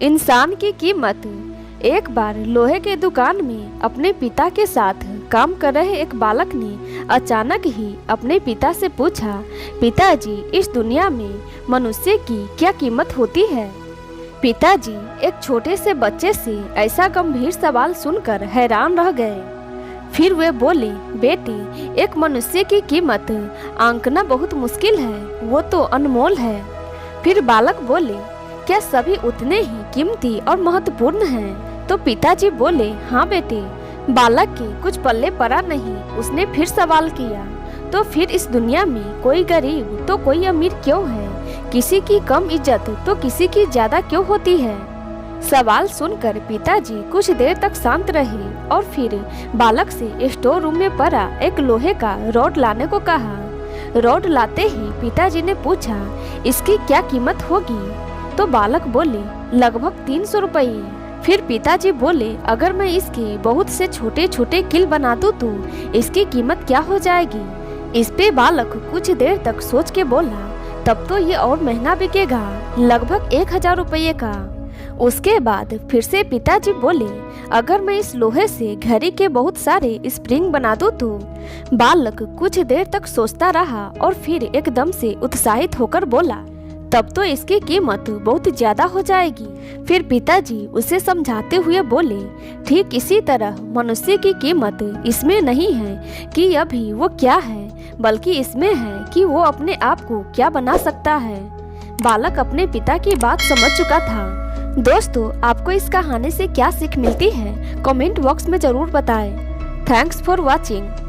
इंसान की कीमत। एक बार लोहे के दुकान में अपने पिता के साथ काम कर रहे एक बालक ने अचानक ही अपने पिता से पूछा, पिताजी, इस दुनिया में मनुष्य की क्या कीमत होती है? पिताजी एक छोटे से बच्चे से ऐसा गंभीर सवाल सुनकर हैरान रह गए। फिर वे बोले, बेटी, एक मनुष्य की कीमत आंकना बहुत मुश्किल है, वो तो अनमोल है। फिर बालक बोले, क्या सभी उतने ही कीमती और महत्वपूर्ण हैं? तो पिताजी बोले, हाँ बेटे। बालक के कुछ पल्ले पड़ा नहीं। उसने फिर सवाल किया, तो फिर इस दुनिया में कोई गरीब तो कोई अमीर क्यों है? किसी की कम इज्जत तो किसी की ज्यादा क्यों होती है? सवाल सुनकर पिताजी कुछ देर तक शांत रहे और फिर बालक से स्टोर रूम में पड़ा एक लोहे का रॉड लाने को कहा। रॉड लाते ही पिताजी ने पूछा, इसकी क्या कीमत होगी? तो बालक बोले, लगभग 300 रुपये। फिर पिताजी बोले, अगर मैं इसके बहुत से छोटे छोटे किल बना दूं तो इसकी कीमत क्या हो जाएगी? इस पे बालक कुछ देर तक सोच के बोला, तब तो ये और महंगा बिकेगा, लगभग 1000 रुपये का। उसके बाद फिर से पिताजी बोले, अगर मैं इस लोहे से घड़ी के बहुत सारे स्प्रिंग बना दूं तो? बालक कुछ देर तक सोचता रहा और फिर एकदम से उत्साहित होकर बोला, तब तो इसकी कीमत बहुत ज्यादा हो जाएगी। फिर पिताजी उसे समझाते हुए बोले, ठीक इसी तरह मनुष्य की कीमत इसमें नहीं है कि अभी वो क्या है, बल्कि इसमें है कि वो अपने आप को क्या बना सकता है। बालक अपने पिता की बात समझ चुका था। दोस्तों, आपको इस कहानी से क्या सीख मिलती है? कमेंट बॉक्स में जरूर बताएं। Thanks for watching.